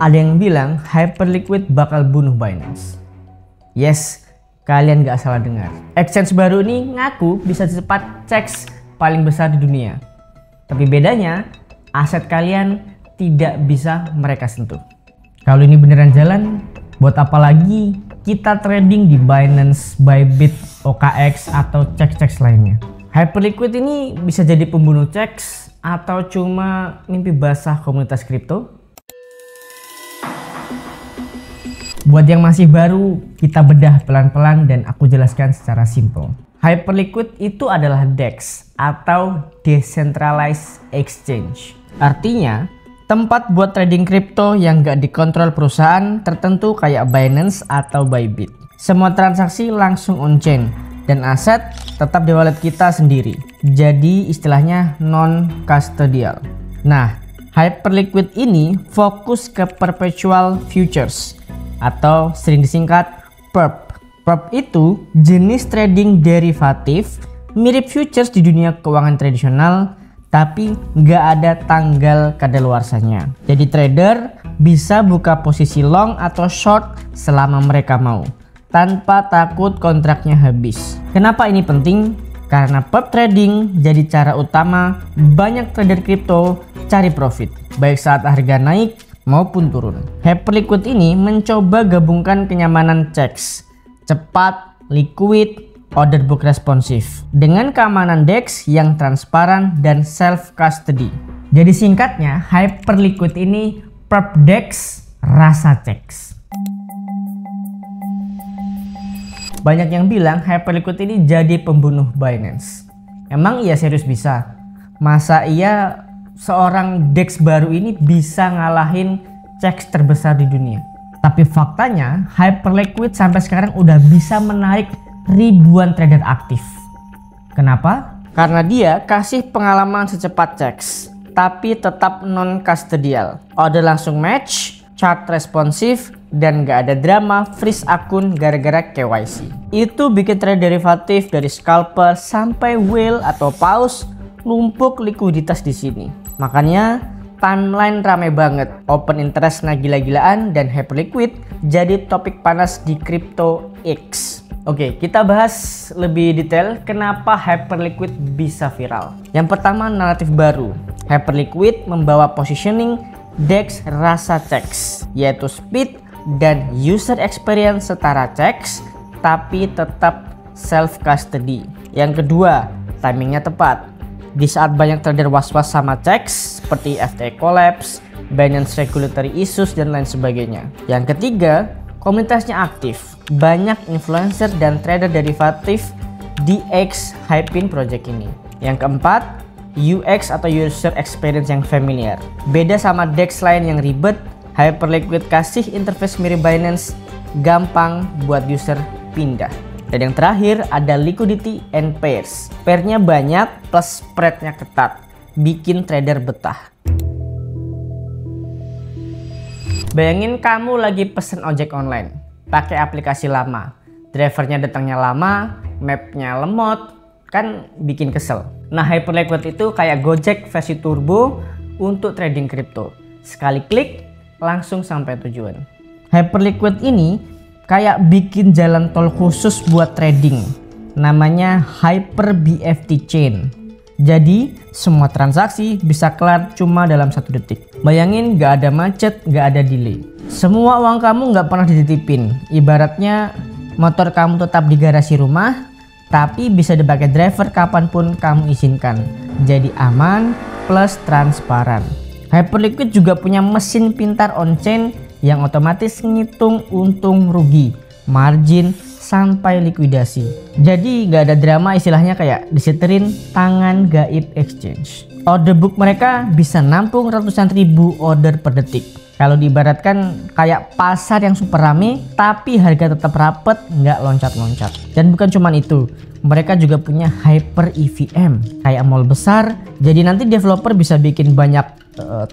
Ada yang bilang Hyperliquid bakal bunuh Binance. Yes, kalian gak salah dengar. Exchange baru ini ngaku bisa cepat checks paling besar di dunia. Tapi bedanya, aset kalian tidak bisa mereka sentuh. Kalau ini beneran jalan, buat apa lagi kita trading di Binance, Bybit, OKX atau checks lainnya? Hyperliquid ini bisa jadi pembunuh checks atau cuma mimpi basah komunitas kripto? Buat yang masih baru, kita bedah pelan-pelan dan aku jelaskan secara simple. Hyperliquid itu adalah DEX atau Decentralized Exchange. Artinya, tempat buat trading kripto yang gak dikontrol perusahaan tertentu kayak Binance atau Bybit. Semua transaksi langsung on-chain dan aset tetap di wallet kita sendiri. Jadi istilahnya non-custodial. Nah, Hyperliquid ini fokus ke perpetual futures atau sering disingkat perp. Perp itu jenis trading derivatif mirip futures di dunia keuangan tradisional, tapi nggak ada tanggal kadaluarsanya. Jadi trader bisa buka posisi long atau short selama mereka mau, tanpa takut kontraknya habis. Kenapa ini penting? Karena perp trading jadi cara utama banyak trader kripto cari profit, baik saat harga naik maupun turun. Hyperliquid ini mencoba gabungkan kenyamanan checks, cepat, liquid, order book responsif dengan keamanan DEX yang transparan dan self custody. Jadi singkatnya, Hyperliquid ini perp DEX rasa checks. Banyak yang bilang Hyperliquid ini jadi pembunuh Binance. Emang iya serius bisa? Masa iya seorang DEX baru ini bisa ngalahin checks terbesar di dunia? Tapi faktanya Hyperliquid sampai sekarang udah bisa menarik ribuan trader aktif. Kenapa? Karena dia kasih pengalaman secepat checks, tapi tetap non-custodial. Order langsung match, chart responsif, dan gak ada drama freeze akun gara-gara KYC. Itu bikin trade derivatif dari scalper sampai whale atau pause numpuk likuiditas di sini. Makanya timeline rame banget, open interest nah gila-gilaan, dan Hyperliquid jadi topik panas di Crypto X. Oke, kita bahas lebih detail kenapa Hyperliquid bisa viral. Yang pertama, naratif baru. Hyperliquid membawa positioning DEX rasa checks, yaitu speed dan user experience setara checks, tapi tetap self custody. Yang kedua, timingnya tepat. Di saat banyak trader was-was sama checks seperti FTX collapse, Binance regulatory issues, dan lain sebagainya. Yang ketiga, komunitasnya aktif. Banyak influencer dan trader derivatif di X Hypin project ini. Yang keempat, UX atau user experience yang familiar. Beda sama DEX lain yang ribet, Hyperliquid kasih interface mirip Binance, gampang buat user pindah. Dan yang terakhir ada liquidity and pairs. Pairnya banyak plus spreadnya ketat, bikin trader betah. Bayangin kamu lagi pesen ojek online, pakai aplikasi lama, drivernya datangnya lama, mapnya lemot, kan bikin kesel. Nah, Hyperliquid itu kayak Gojek versi turbo untuk trading kripto. Sekali klik langsung sampai tujuan. Hyperliquid ini kayak bikin jalan tol khusus buat trading, namanya Hyper BFT Chain. Jadi semua transaksi bisa kelar cuma dalam 1 detik. Bayangin gak ada macet, gak ada delay. Semua uang kamu gak pernah dititipin. Ibaratnya motor kamu tetap di garasi rumah, tapi bisa dipakai driver kapanpun kamu izinkan. Jadi aman plus transparan. Hyperliquid juga punya mesin pintar on-chain yang otomatis ngitung untung rugi, margin, sampai likuidasi. Jadi gak ada drama, istilahnya kayak diseterin tangan gaib exchange. Order book mereka bisa nampung ratusan ribu order per detik. Kalau diibaratkan kayak pasar yang super rame, tapi harga tetap rapet, nggak loncat-loncat. Dan bukan cuma itu, mereka juga punya Hyper EVM kayak mall besar. Jadi nanti developer bisa bikin banyak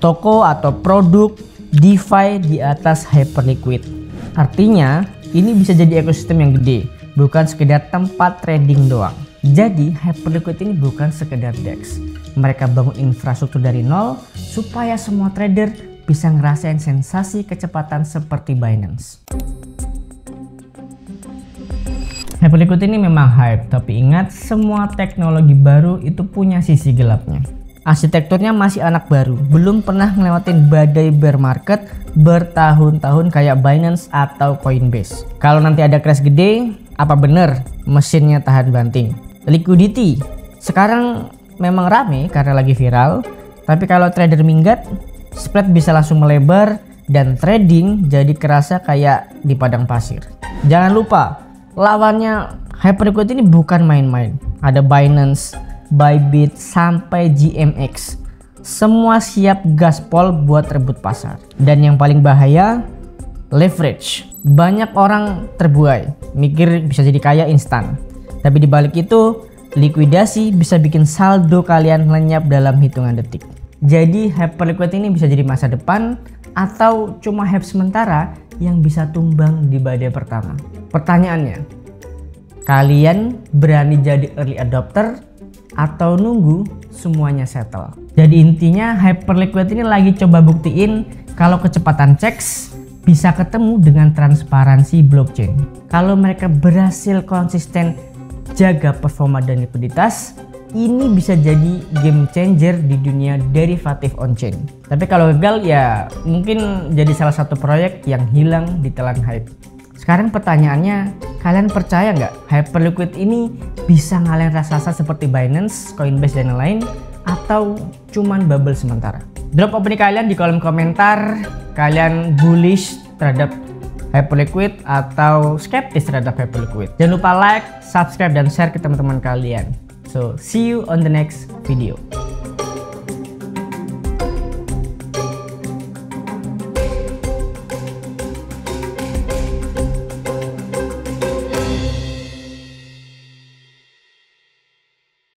toko atau produk DeFi di atas Hyperliquid. Artinya ini bisa jadi ekosistem yang gede, bukan sekedar tempat trading doang. Jadi Hyperliquid ini bukan sekedar DEX. Mereka bangun infrastruktur dari nol supaya semua trader bisa ngerasain sensasi kecepatan seperti Binance. Hyperliquid ini memang hype, tapi ingat semua teknologi baru itu punya sisi gelapnya. Arsitekturnya masih anak baru, belum pernah ngelewatin badai bear market bertahun-tahun kayak Binance atau Coinbase. Kalau nanti ada crash gede, apa bener mesinnya tahan banting? Liquidity sekarang memang rame karena lagi viral, tapi kalau trader minggat, spread bisa langsung melebar dan trading jadi kerasa kayak di padang pasir. Jangan lupa, lawannya Hyperliquid ini bukan main-main. Ada Binance, Bybit, sampai GMX. Semua siap gaspol buat rebut pasar. Dan yang paling bahaya, leverage. Banyak orang terbuai, mikir bisa jadi kaya instan. Tapi dibalik itu, likuidasi bisa bikin saldo kalian lenyap dalam hitungan detik. Jadi Hyperliquid ini bisa jadi masa depan atau cuma hype sementara yang bisa tumbang di badai pertama. Pertanyaannya, kalian berani jadi early adopter atau nunggu semuanya settle? Jadi intinya Hyperliquid ini lagi coba buktiin kalau kecepatan checks bisa ketemu dengan transparansi blockchain. Kalau mereka berhasil konsisten jaga performa dan likuiditas, ini bisa jadi game changer di dunia derivatif on-chain. Tapi kalau gagal ya mungkin jadi salah satu proyek yang hilang di telan hype. Sekarang pertanyaannya, kalian percaya nggak Hyperliquid ini bisa ngalahin raksasa seperti Binance, Coinbase, dan lain-lain, atau cuman bubble sementara? Drop opini kalian di kolom komentar. Kalian bullish terhadap Hyperliquid atau skeptis terhadap Hyperliquid? Jangan lupa like, subscribe, dan share ke teman-teman kalian. So, see you on the next video.